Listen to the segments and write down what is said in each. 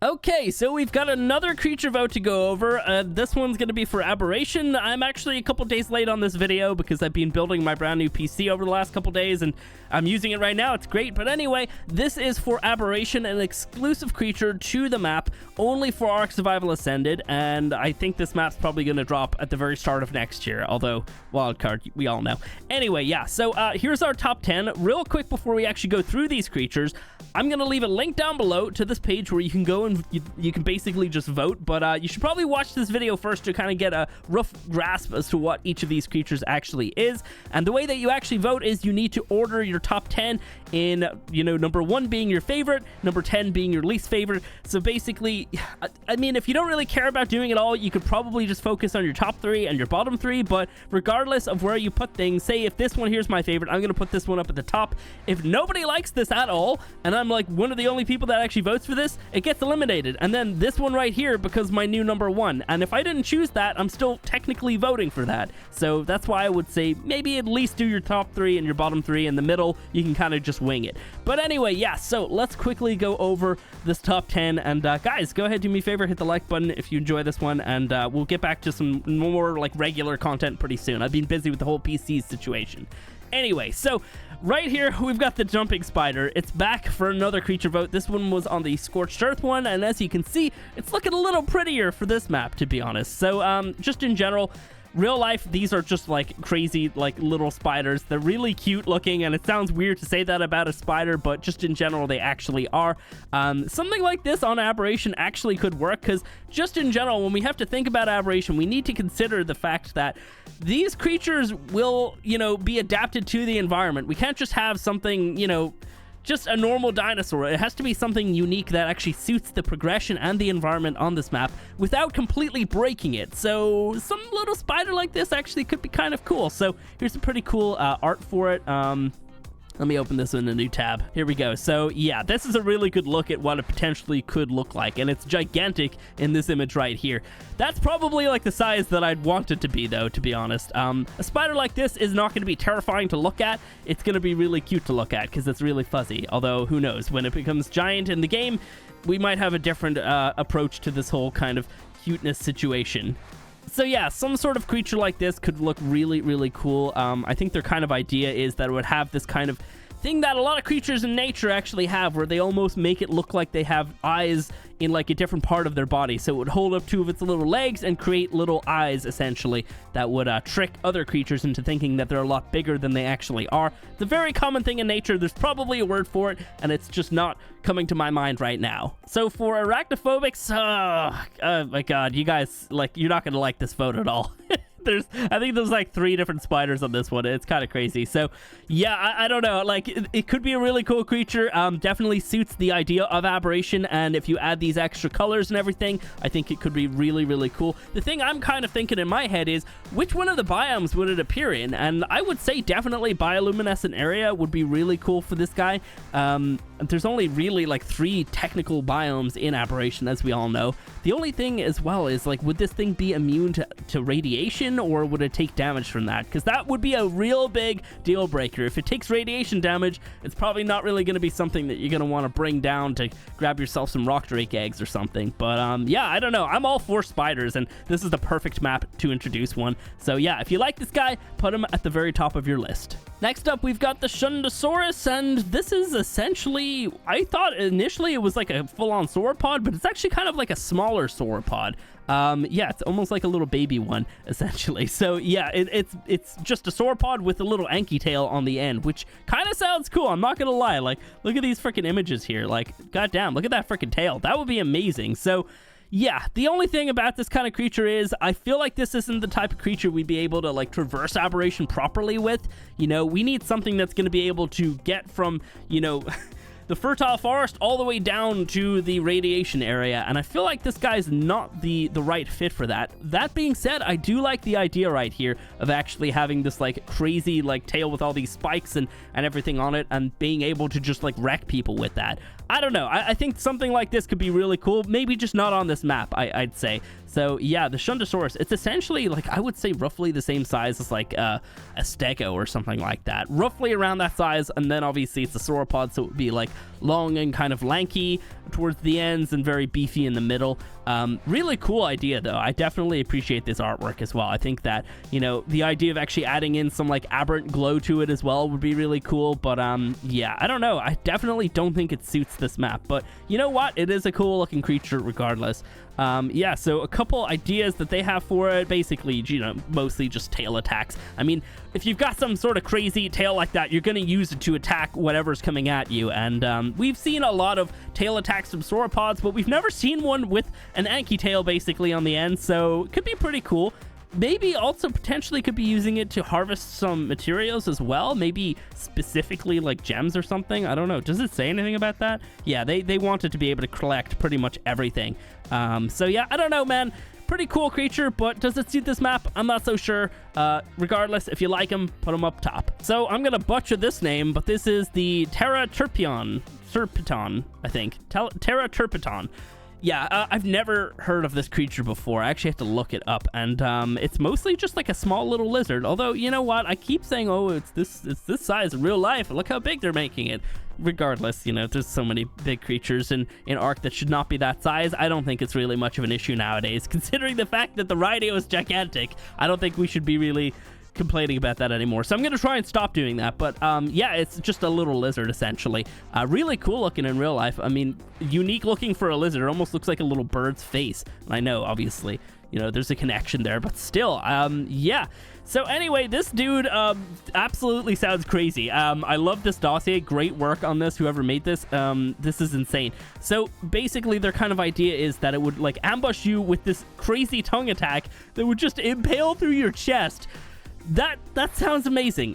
Okay, so we've got another creature vote to go over. This one's going to be for Aberration. I'm actually a couple days late on this video because I've been building my brand new PC over the last couple days, and I'm using it right now. It's great. But anyway, this is for Aberration, an exclusive creature to the map, only for ARK Survival Ascended, and I think this map's probably going to drop at the very start of next year, although wildcard, we all know. Anyway, yeah, so here's our top 10. Real quick before we actually go through these creatures, I'm going to leave a link down below to this page where you can go and you can basically just vote, but you should probably watch this video first to kind of get a rough grasp as to what each of these creatures actually is. And the way that you actually vote is you need to order your top 10 in, number 1 being your favorite, number 10 being your least favorite. So basically, I mean, if you don't really care about doing it all, you could probably just focus on your top 3 and your bottom 3, but regardless of where you put things, say if this one here's my favorite, I'm going to put this one up at the top. If nobody likes this at all, and I'm like one of the only people that actually votes for this, it gets eliminated. And then this one right here becomes my new number 1. And if I didn't choose that, I'm still technically voting for that. So that's why I would say maybe at least do your top 3 and your bottom 3. In the middle, you can kind of just wing it. But anyway, yeah, so let's quickly go over this top 10. And guys, go ahead, do me a favor, hit the like button if you enjoy this one. And we'll get back to some more like regular content pretty soon. I've been busy with the whole PC situation. Anyway, so right here, we've got the jumping spider. It's back for another creature vote. This one was on the Scorched Earth one, and as you can see, it's looking a little prettier for this map, to be honest. So, just in general, real life, these are just like crazy, like little spiders. They're really cute looking, and it sounds weird to say that about a spider, but just in general, they actually are. Something like this on Aberration actually could work, because just in general, when we have to think about Aberration, we need to consider the fact that these creatures will, be adapted to the environment. We can't just have something, just a normal dinosaur. It has to be something unique that actually suits the progression and the environment on this map without completely breaking it. So some little spider like this actually could be kind of cool. So here's some pretty cool art for it. Let me open this in a new tab. Here we go. So yeah, this is a really good look at what it potentially could look like, and it's gigantic in this image right here. That's probably like the size that I'd want it to be, though, to be honest. A spider like this is not going to be terrifying to look at. It's going to be really cute to look at because it's really fuzzy, although who knows, when it becomes giant in the game, we might have a different approach to this whole kind of cuteness situation. So yeah, some sort of creature like this could look really, really cool. I think their kind of idea is that it would have this kind of thing that a lot of creatures in nature actually have, where they almost make it look like they have eyes in like a different part of their body. So it would hold up 2 of its little legs and create little eyes, essentially, that would trick other creatures into thinking that they're a lot bigger than they actually are. It's a very common thing in nature. There's probably a word for it, and it's just not coming to my mind right now. So for arachnophobics, oh my god, you guys, like, you're not gonna like this vote at all. I think there's like 3 different spiders on this one. It's kind of crazy. So yeah, I don't know, like it could be a really cool creature. Definitely suits the idea of Aberration, and if you add these extra colors and everything, I think it could be really, really cool. The thing I'm kind of thinking in my head is, which one of the biomes would it appear in? And I would say definitely bioluminescent area would be really cool for this guy. There's only really like 3 technical biomes in Aberration, as we all know. The only thing as well is, like, would this thing be immune to radiation, or would it take damage from that? Because that would be a real big deal breaker. If it takes radiation damage, it's probably not really going to be something that you're going to want to bring down to grab yourself some rock drake eggs or something. But yeah, I don't know. I'm all for spiders, and this is the perfect map to introduce one. So yeah, if you like this guy, put him at the very top of your list. Next up, we've got the Shunosaurus, and this is essentially, I thought initially it was like a full-on sauropod, but it's actually kind of like a smaller sauropod. Yeah, it's almost like a little baby one, essentially. So yeah, it's just a sauropod with a little anky tail on the end, which kind of sounds cool. I'm not gonna lie. Like, look at these freaking images here. Like, goddamn, look at that freaking tail. That would be amazing. So yeah, the only thing about this kind of creature is I feel like this isn't the type of creature we'd be able to like traverse Aberration properly with. We need something that's going to be able to get from, the fertile forest all the way down to the radiation area, and I feel like this guy's not the right fit for that. That being said, I do like the idea right here of actually having this like crazy like tail with all these spikes and everything on it, and being able to just like wreck people with that. I don't know. I think something like this could be really cool. Maybe just not on this map, I'd say. So yeah, the Shunosaurus, it's essentially like, I would say roughly the same size as like a stego or something like that. Roughly around that size, and then obviously it's a sauropod, so it would be like long and kind of lanky towards the ends and very beefy in the middle. Really cool idea though. I definitely appreciate this artwork as well. I think that, you know, the idea of actually adding in some like aberrant glow to it as well would be really cool. But yeah, I don't know. I definitely don't think it suits this map, but you know what? It is a cool looking creature regardless. Yeah, so a couple ideas that they have for it, basically, you know, mostly just tail attacks. I mean, if you've got some sort of crazy tail like that, you're going to use it to attack whatever's coming at you. And we've seen a lot of tail attacks from sauropods, but we've never seen one with an anky tail basically on the end, so it could be pretty cool. Maybe also potentially could be using it to harvest some materials as well, maybe specifically like gems or something. I don't know. Does it say anything about that? Yeah, they wanted to be able to collect pretty much everything. So yeah, I don't know, man. Pretty cool creature, but does it suit this map? I'm not so sure. Regardless, if you like him, put him up top. So I'm gonna butcher this name, but this is the Teraterpeton, I think. Teraterpeton. Yeah, I've never heard of this creature before. I actually have to look it up, and it's mostly just like a small little lizard. Although, you know what? I keep saying, oh, it's this size in real life. Look how big they're making it. Regardless, you know, there's so many big creatures in ARK that should not be that size. I don't think it's really much of an issue nowadays, considering the fact that the Rhino is gigantic. I don't think we should be really complaining about that anymore, so I'm gonna try and stop doing that. But yeah, it's just a little lizard essentially. Really cool looking in real life. I mean, unique looking for a lizard. It almost looks like a little bird's face, and I know obviously, you know, there's a connection there, but still, yeah. So anyway, this dude absolutely sounds crazy. I love this dossier. Great work on this, whoever made this. This is insane. So basically their kind of idea is that it would like ambush you with this crazy tongue attack that would just impale through your chest. That sounds amazing.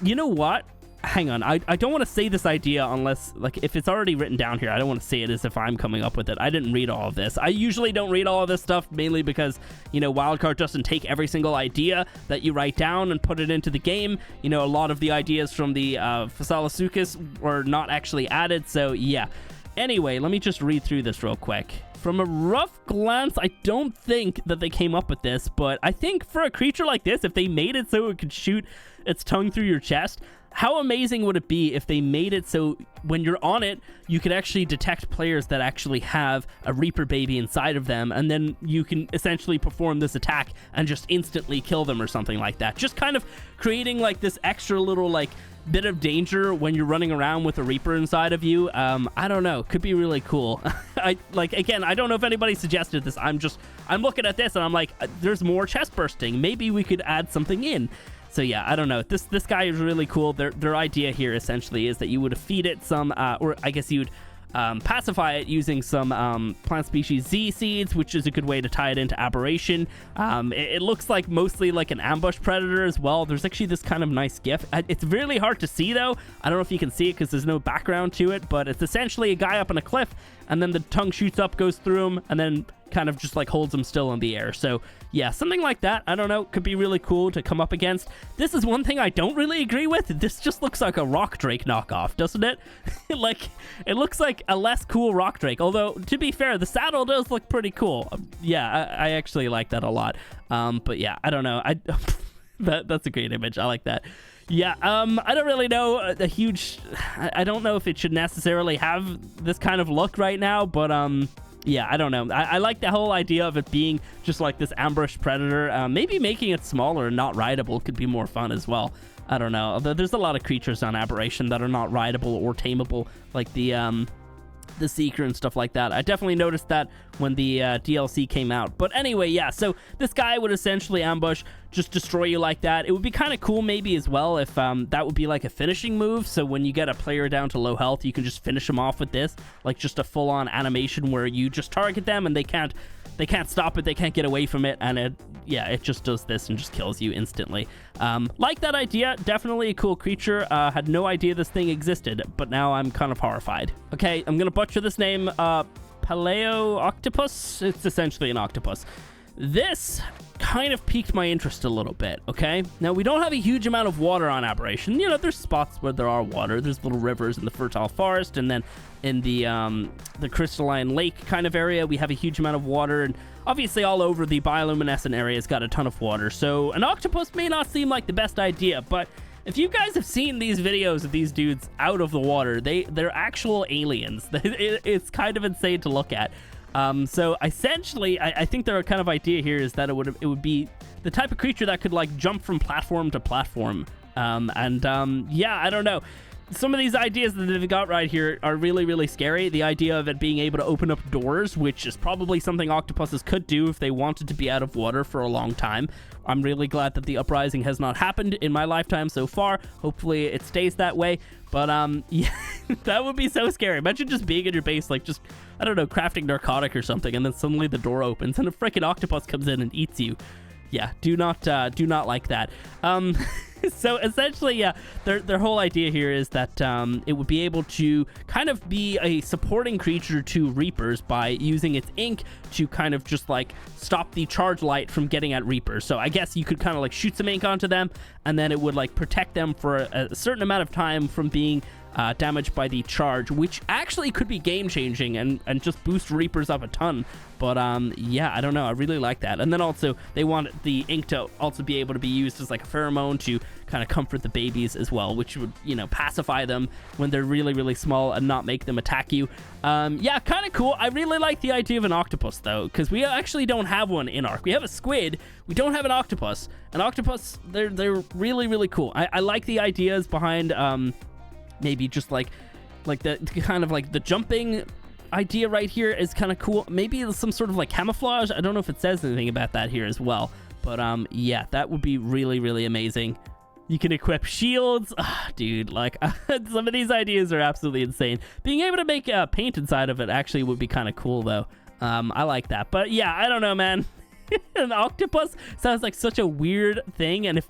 You know what? Hang on. I don't want to say this idea unless, like, if it's already written down here, I don't want to say it as if I'm coming up with it. I didn't read all of this. I usually don't read all of this stuff, mainly because, you know, Wildcard doesn't take every single idea that you write down and put it into the game. You know, a lot of the ideas from the Koolasuchus were not actually added, so yeah. Anyway, let me just read through this real quick. From a rough glance, I don't think that they came up with this, but I think for a creature like this, if they made it so it could shoot its tongue through your chest, how amazing would it be if they made it so when you're on it, you could actually detect players that actually have a Reaper baby inside of them, and then you can essentially perform this attack and just instantly kill them or something like that. Just kind of creating like this extra little like bit of danger when you're running around with a Reaper inside of you. I don't know, could be really cool. Again, I don't know if anybody suggested this. I'm looking at this and I'm like, there's more chest bursting. Maybe we could add something in. So yeah, I don't know. This guy is really cool. Their idea here essentially is that you would feed it some, or I guess you'd pacify it using some plant species Z seeds, which is a good way to tie it into Aberration. It looks like mostly like an ambush predator as well. There's actually this kind of nice gif. It's really hard to see though. I don't know if you can see it because there's no background to it, but it's essentially a guy up on a cliff, and then the tongue shoots up, goes through him, and then kind of just like holds him still in the air. So yeah, something like that, I don't know, could be really cool to come up against. This is one thing I don't really agree with. This just looks like a Rock Drake knockoff, doesn't it? Like, it looks like a less cool Rock Drake, although to be fair, the saddle does look pretty cool. Yeah, I actually like that a lot. But yeah, I don't know. That's a great image. I like that. Yeah, I don't really know I don't know if it should necessarily have this kind of look right now, but yeah, I don't know. I like the whole idea of it being just like this ambush predator. Maybe making it smaller and not rideable could be more fun as well. I don't know. There's a lot of creatures on Aberration that are not rideable or tameable, like the Seeker and stuff like that. I definitely noticed that when the DLC came out. But anyway, yeah, so this guy would essentially ambush, just destroy you like that. It would be kind of cool maybe as well if that would be like a finishing move. So when you get a player down to low health, you can just finish them off with this, like just a full-on animation where you just target them and they can't stop it, they can't get away from it, and it just does this and just kills you instantly. Like that idea, definitely a cool creature. Had no idea this thing existed, but now I'm kind of horrified. Okay, I'm gonna butcher this name. Palaeoctopus. It's essentially an octopus. This kind of piqued my interest a little bit, okay? Now, we don't have a huge amount of water on Aberration. You know, there's spots where there are water. There's little rivers in the fertile forest, and then in the crystalline lake kind of area, we have a huge amount of water, and obviously all over the bioluminescent area has got a ton of water. So an octopus may not seem like the best idea, but if you guys have seen these videos of these dudes out of the water, they're actual aliens. It's kind of insane to look at. So essentially, I think their kind of idea here is that it would be the type of creature that could like jump from platform to platform. Yeah, I don't know. Some of these ideas that they've got right here are really, really scary. The idea of it being able to open up doors, which is probably something octopuses could do if they wanted to be out of water for a long time. I'm really glad that the uprising has not happened in my lifetime so far. Hopefully it stays that way. But yeah, that would be so scary. Imagine just being in your base, like just, I don't know, crafting narcotic or something, and then suddenly the door opens and a freaking octopus comes in and eats you. Yeah, do not like that. So essentially, yeah, their whole idea here is that it would be able to kind of be a supporting creature to Reapers by using its ink to kind of just like stop the charge light from getting at Reapers. So I guess you could kind of like shoot some ink onto them, and then it would like protect them for a certain amount of time from being damaged by the charge, which actually could be game-changing and just boost Reapers up a ton. But yeah, I don't know, I really like that. And then also they want the ink to also be able to be used as like a pheromone to kind of comfort the babies as well, which would, you know, pacify them when they're really, really small and not make them attack you. Yeah, kind of cool. I really like the idea of an octopus though, because we actually don't have one in ARK. We have a squid, we don't have an octopus. An octopus, they're really, really cool. I like the ideas behind maybe just like the kind of like the jumping idea right here is kind of cool. Maybe some sort of like camouflage. I don't know if it says anything about that here as well, but yeah, that would be really, really amazing. You can equip shields. Dude, like some of these ideas are absolutely insane. Being able to make paint inside of it actually would be kind of cool though. I like that, but yeah, I don't know, man. An octopus sounds like such a weird thing, and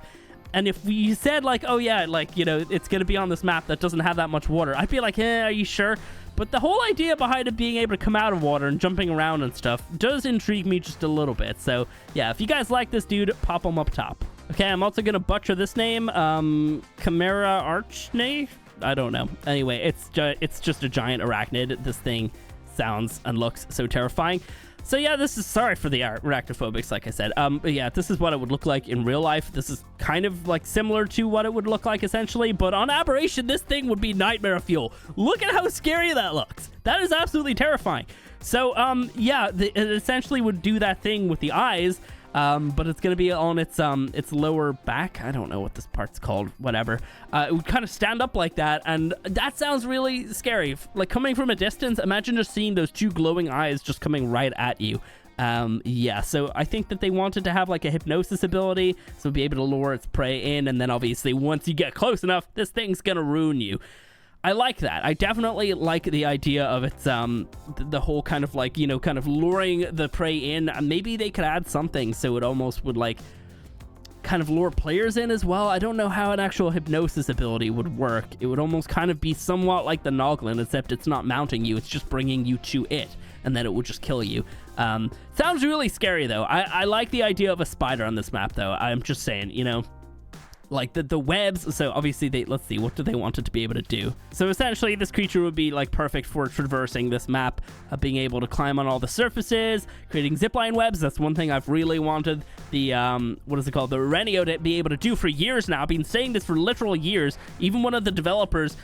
if we said like, oh yeah, like, you know, it's gonna be on this map that doesn't have that much water, I'd be like, are you sure? But the whole idea behind it being able to come out of water and jumping around and stuff does intrigue me just a little bit. So yeah, if you guys like this dude, pop him up top. Okay, I'm also gonna butcher this name, Chimerarachne. I don't know. Anyway, it's just a giant arachnid. This thing sounds and looks so terrifying. So yeah, this is, sorry for the arachnophobics, like I said. But yeah, this is what it would look like in real life. This is kind of like similar to what it would look like essentially, but on Aberration, this thing would be nightmare fuel. Look at how scary that looks. That is absolutely terrifying. So yeah, it essentially would do that thing with the eyes, but it's going to be on its lower back. I don't know what this part's called, whatever. It would kind of stand up like that, and that sounds really scary. Like coming from a distance, imagine just seeing those two glowing eyes just coming right at you. Yeah, so I think that they wanted to have like a hypnosis ability, so be able to lure its prey in, and then obviously once you get close enough, this thing's going to ruin you. I like that. I definitely like the idea of its the whole kind of like, you know, kind of luring the prey in. Maybe they could add something so it almost would like kind of lure players in as well. I don't know how an actual hypnosis ability would work. It would almost kind of be somewhat like the Noglin, except it's not mounting you, it's just bringing you to it, and then it would just kill you. Sounds really scary though. I like the idea of a spider on this map though. I'm just saying, you know, like the webs. So obviously let's see, what do they want it to be able to do? So essentially this creature would be like perfect for traversing this map, being able to climb on all the surfaces, creating zipline webs. That's one thing I've really wanted the what is it called, the Renio to be able to do for years now. I've been saying this for literal years. Even one of the developers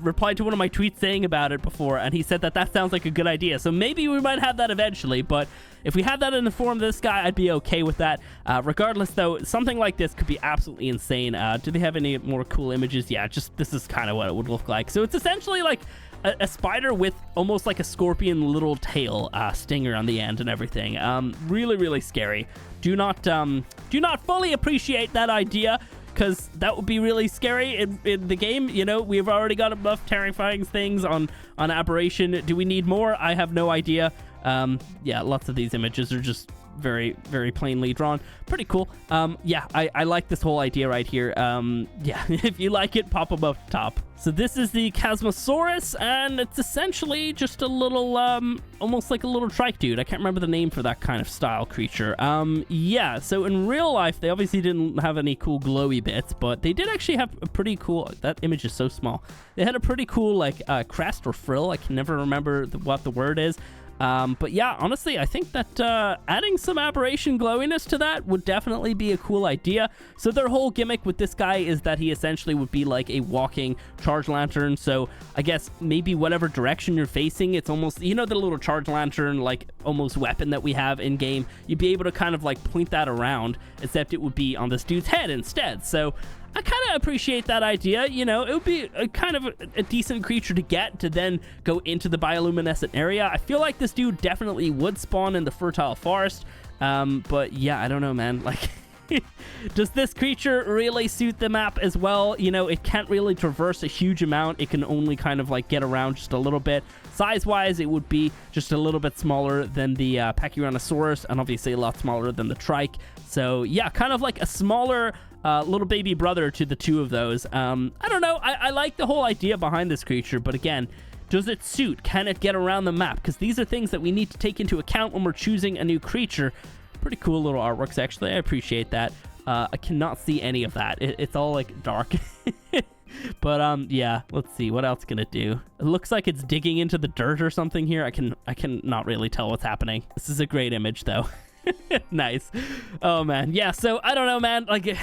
replied to one of my tweets saying about it before, and he said that sounds like a good idea. So maybe we might have that eventually, but if we had that in the form of this guy, I'd be okay with that. Regardless though, something like this could be absolutely insane. Do they have any more cool images? Yeah, just this is kind of what it would look like. So it's essentially like a spider with almost like a scorpion little tail, stinger on the end and everything. Really, really scary. Do not fully appreciate that idea, because that would be really scary in the game. You know, we've already got enough terrifying things on Aberration. Do we need more? I have no idea. Yeah, lots of these images are just very, very plainly drawn. Pretty cool. Yeah, I like this whole idea right here. Yeah, if you like it, pop them up top. So this is the Chasmosaurus, and it's essentially just a little, almost like a little trike dude. I can't remember the name for that kind of style creature. Yeah, so in real life, they obviously didn't have any cool glowy bits, but they did actually have a pretty cool, that image is so small. They had a pretty cool, like, crest or frill. I can never remember what the word is. But yeah, honestly, I think that adding some aberration glowiness to that would definitely be a cool idea. So their whole gimmick with this guy is that he essentially would be like a walking charge lantern. So I guess maybe whatever direction you're facing, it's almost, you know, the little charge lantern, like almost weapon that we have in game. You'd be able to kind of like point that around, except it would be on this dude's head instead. So I kind of appreciate that idea. You know, it would be a kind of a decent creature to get to then go into the bioluminescent area. I feel like this dude definitely would spawn in the fertile forest. But yeah, I don't know, man. Like, does this creature really suit the map as well? You know, it can't really traverse a huge amount. It can only kind of like get around just a little bit. Size-wise, it would be just a little bit smaller than the Palaeoctopus, and obviously a lot smaller than the trike. So yeah, kind of like a smaller little baby brother to the two of those. I don't know. I like the whole idea behind this creature, but again, does it suit? Can it get around the map? Because these are things that we need to take into account when we're choosing a new creature. Pretty cool little artworks, actually. I appreciate that. I cannot see any of that. It's all like dark. But yeah, let's see what else can it do. It looks like it's digging into the dirt or something here. I can not really tell what's happening. This is a great image though. Nice. Oh man, yeah, so I don't know, man. Like,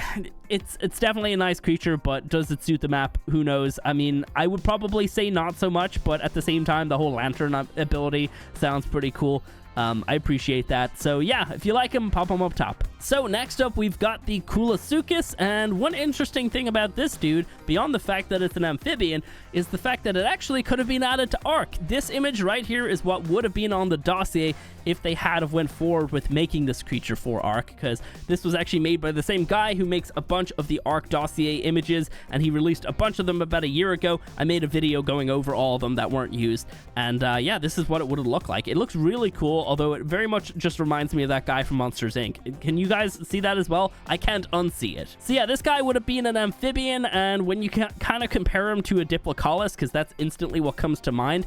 it's definitely a nice creature, but does it suit the map? Who knows? I mean, I would probably say not so much, but at the same time, the whole lantern ability sounds pretty cool. I appreciate that. So yeah, if you like them, pop them up top. So next up, we've got the Koolasuchus, and one interesting thing about this dude, beyond the fact that it's an amphibian, is the fact that it actually could have been added to ARK. This image right here is what would have been on the dossier if they had have went forward with making this creature for ARK, because this was actually made by the same guy who makes a bunch of the ARK dossier images, and he released a bunch of them about a year ago. I made a video going over all of them that weren't used, and yeah, this is what it would have looked like. It looks really cool, although it very much just reminds me of that guy from Monsters Inc. Can you guys see that as well? I can't unsee it. So yeah, this guy would have been an amphibian, and when you kind of compare him to a Diplocolus, because that's instantly what comes to mind,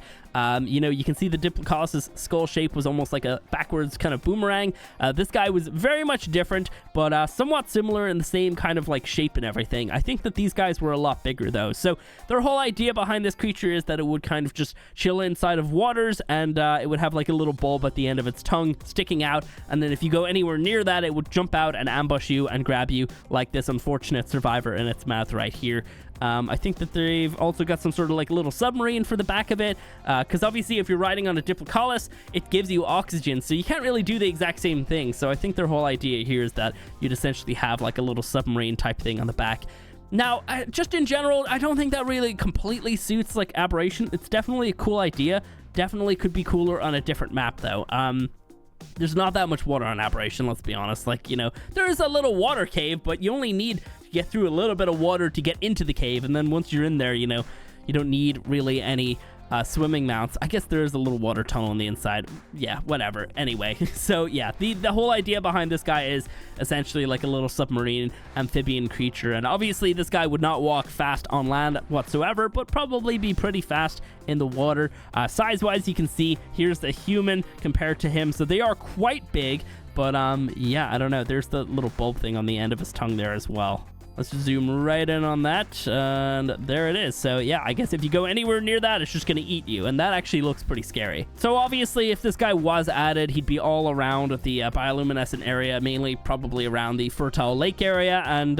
you know, you can see the Diplocolus's skull shape was almost like a backwards kind of boomerang. This guy was very much different, but somewhat similar in the same kind of like shape and everything. I think that these guys were a lot bigger though. So their whole idea behind this creature is that it would kind of just chill inside of waters, and it would have like a little bulb at the end of its tongue sticking out, and then if you go anywhere near that, it would jump out and ambush you and grab you like this unfortunate survivor in its mouth right here. I think that they've also got some sort of like little submarine for the back of it, because obviously if you're riding on a Diplocolus, it gives you oxygen, so you can't really do the exact same thing. So I think their whole idea here is that you'd essentially have like a little submarine type thing on the back. Now, just in general, I don't think that really completely suits like Aberration. It's definitely a cool idea. Definitely could be cooler on a different map though. There's not that much water on Aberration, let's be honest. Like, you know, there is a little water cave, but you only need to get through a little bit of water to get into the cave, and then once you're in there, you know, you don't need really any swimming mounts. I guess there is a little water tunnel on the inside. Yeah, whatever. Anyway, so yeah, the whole idea behind this guy is essentially like a little submarine amphibian creature, and obviously this guy would not walk fast on land whatsoever, but probably be pretty fast in the water. Size-wise, you can see here's the human compared to him, so they are quite big, but yeah, I don't know. There's the little bulb thing on the end of his tongue there as well. Let's zoom right in on that, and there it is. So yeah, I guess if you go anywhere near that, it's just going to eat you, and that actually looks pretty scary. So obviously, if this guy was added, he'd be all around the bioluminescent area, mainly probably around the fertile lake area, and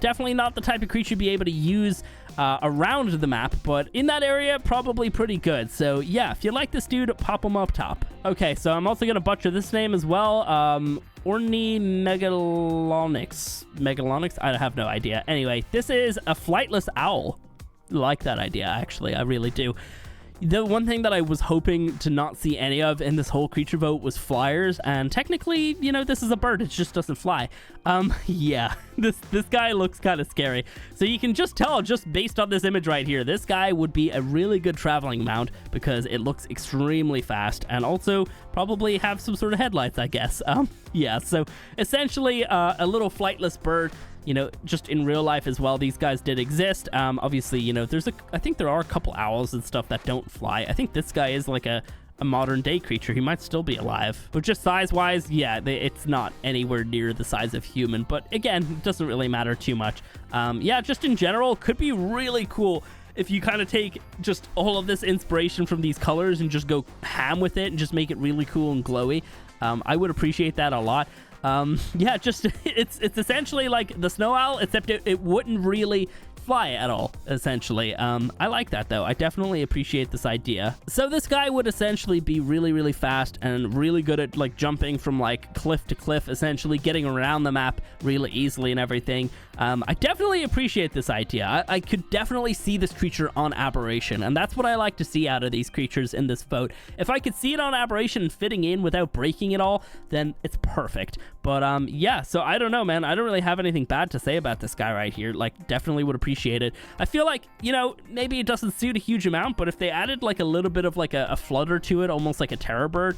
definitely not the type of creature you'd be able to use around the map, but in that area, probably pretty good. So yeah, if you like this dude, pop him up top. Okay, so I'm also going to butcher this name as well. Ornimegalonyx. I have no idea. Anyway, this is a flightless owl. I like that idea, actually. I really do. The one thing that I was hoping to not see any of in this whole creature vote was flyers, and technically, you know, this is a bird, it just doesn't fly. Yeah, this guy looks kind of scary. So you can just tell, just based on this image right here, this guy would be a really good traveling mount because it looks extremely fast, and also probably have some sort of headlights, I guess. Yeah, so essentially a little flightless bird. You know, just in real life as well, these guys did exist. Obviously, you know, I think there are a couple owls and stuff that don't fly. I think this guy is like a modern day creature. He might still be alive, but just size wise, yeah, it's not anywhere near the size of human, but again, it doesn't really matter too much. Yeah, just in general, could be really cool if you kind of take just all of this inspiration from these colors and just go ham with it and just make it really cool and glowy. I would appreciate that a lot. Yeah, just it's essentially like the snow owl, except it wouldn't really fly at all, essentially. I like that though. I definitely appreciate this idea. So this guy would essentially be really, really fast and really good at like jumping from like cliff to cliff, essentially getting around the map really easily and everything. I definitely appreciate this idea. I could definitely see this creature on Aberration, and that's what I like to see out of these creatures in this vote. If I could see it on Aberration fitting in without breaking it all, then it's perfect. But yeah, so I don't know, man. I don't really have anything bad to say about this guy right here. Like, definitely would appreciate it. I feel like, you know, maybe it doesn't suit a huge amount, but if they added like a little bit of like a flutter to it, almost like a terror bird,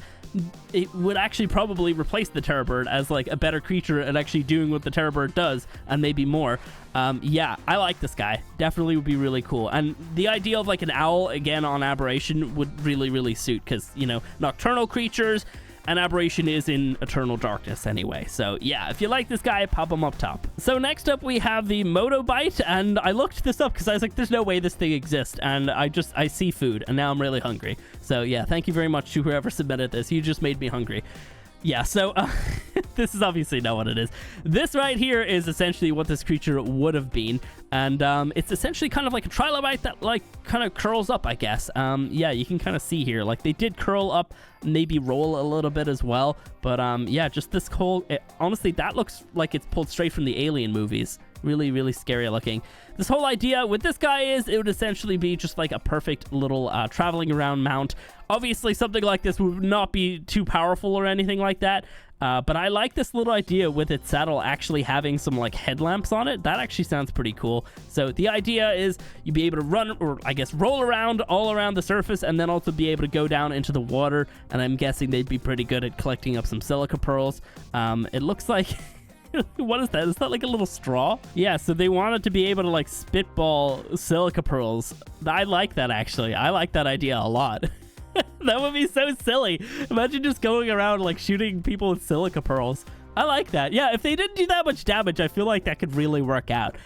it would actually probably replace the terror bird as like a better creature at actually doing what the terror bird does, and maybe more. Yeah, I like this guy. Definitely would be really cool. And the idea of like an owl again on Aberration would really, really suit, because, you know, nocturnal creatures, and Aberration is in eternal darkness anyway. So yeah, if you like this guy, pop him up top. So next up we have the Motobite, and I looked this up because I was like, there's no way this thing exists, and I see food, and now I'm really hungry. So yeah, thank you very much to whoever submitted this. You just made me hungry. Yeah, so this is obviously not what it is. This right here is essentially what this creature would have been, and it's essentially kind of like a trilobite that like kind of curls up, I guess. Yeah, you can kind of see here, like they did curl up, maybe roll a little bit as well, but yeah, just this whole, honestly, that looks like it's pulled straight from the Alien movies. Really, really scary looking. This whole idea with this guy is it would essentially be just like a perfect little traveling around mount. Obviously, something like this would not be too powerful or anything like that, but I like this little idea with its saddle actually having some like headlamps on it. That actually sounds pretty cool. So the idea is you'd be able to run, or I guess roll around all around the surface, and then also be able to go down into the water, and I'm guessing they'd be pretty good at collecting up some silica pearls. It looks like... What is that? Is that like a little straw? Yeah, so they wanted to be able to like spitball silica pearls. I like that, actually. I like that idea a lot. That would be so silly. Imagine just going around like shooting people with silica pearls. I like that. Yeah, if they didn't do that much damage, I feel like that could really work out.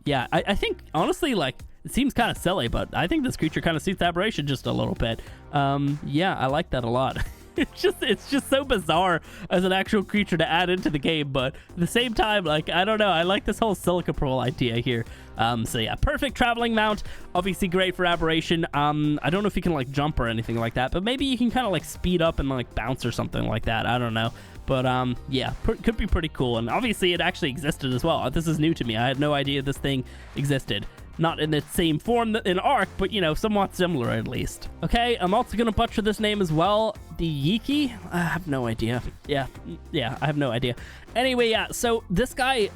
Yeah, I think, honestly, like, it seems kind of silly, but I think this creature kind of suits Aberration just a little bit. Yeah, I like that a lot. It's just so bizarre as an actual creature to add into the game, but at the same time, like, I don't know, I like this whole silica pearl idea here. So yeah, perfect traveling mount, obviously great for Aberration. I don't know if you can like jump or anything like that, but maybe you can kind of like speed up and like bounce or something like that. I don't know, but yeah, could be pretty cool. And obviously it actually existed as well. This is new to me. I had no idea this thing existed. Not in the same form in ARK, but, you know, somewhat similar at least. Okay, I'm also going to butcher this name as well. The Yiki? I have no idea. Yeah, I have no idea. Anyway, yeah, so this guy,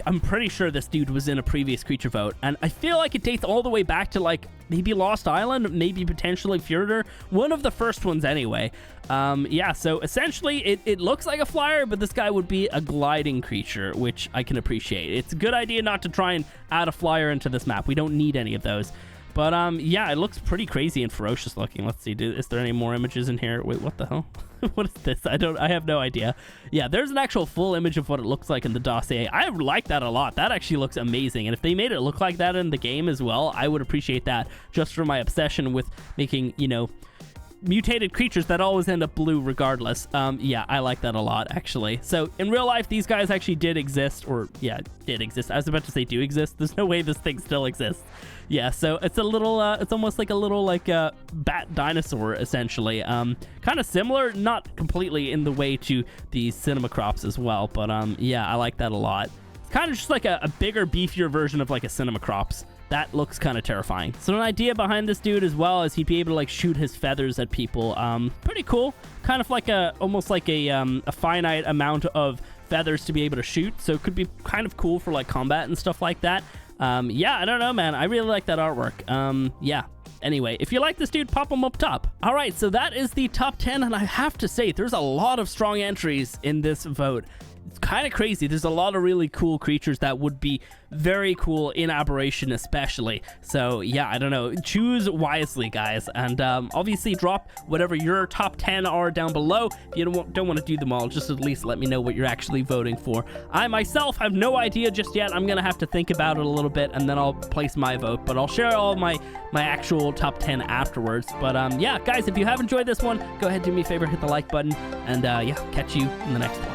I'm pretty sure this dude was in a previous creature vote, and I feel like it dates all the way back to, like, maybe Lost Island, maybe potentially Fjordur, one of the first ones anyway. Yeah, so essentially it looks like a flyer, but this guy would be a gliding creature, which I can appreciate. It's a good idea not to try and add a flyer into this map. We don't need any of those. But yeah, it looks pretty crazy and ferocious looking. Let's see, is there any more images in here? Wait, what the hell? What is this? I have no idea. Yeah, there's an actual full image of what it looks like in the dossier. I like that a lot. That actually looks amazing. And if they made it look like that in the game as well, I would appreciate that, just for my obsession with making, you know, mutated creatures that always end up blue regardless. Yeah, I like that a lot, actually. So in real life, these guys actually did exist, or yeah, did exist. I was about to say do exist. There's no way this thing still exists. Yeah, so it's a little, it's almost like a little like bat dinosaur, essentially. Kind of similar, not completely in the way to the Cinemacrops as well, but yeah, I like that a lot. It's kind of just like a bigger, beefier version of like a Cinemacrops. that looks kind of terrifying. So an idea behind this dude as well is he'd be able to like shoot his feathers at people. Pretty cool. Kind of like almost like a finite amount of feathers to be able to shoot. So it could be kind of cool for like combat and stuff like that. Yeah, I don't know, man. I really like that artwork. Yeah. Anyway, if you like this dude, pop him up top. All right, so that is the top 10, and I have to say, there's a lot of strong entries in this vote. It's kind of crazy. There's a lot of really cool creatures that would be very cool in Aberration especially. So yeah, I don't know. Choose wisely, guys. And obviously drop whatever your top 10 are down below. If you don't want to do them all, just at least let me know what you're actually voting for. I myself have no idea just yet. I'm going to have to think about it a little bit, and then I'll place my vote. But I'll share all my actual top 10 afterwards. But yeah, guys, if you have enjoyed this one, go ahead, do me a favor, hit the like button. And yeah, catch you in the next one.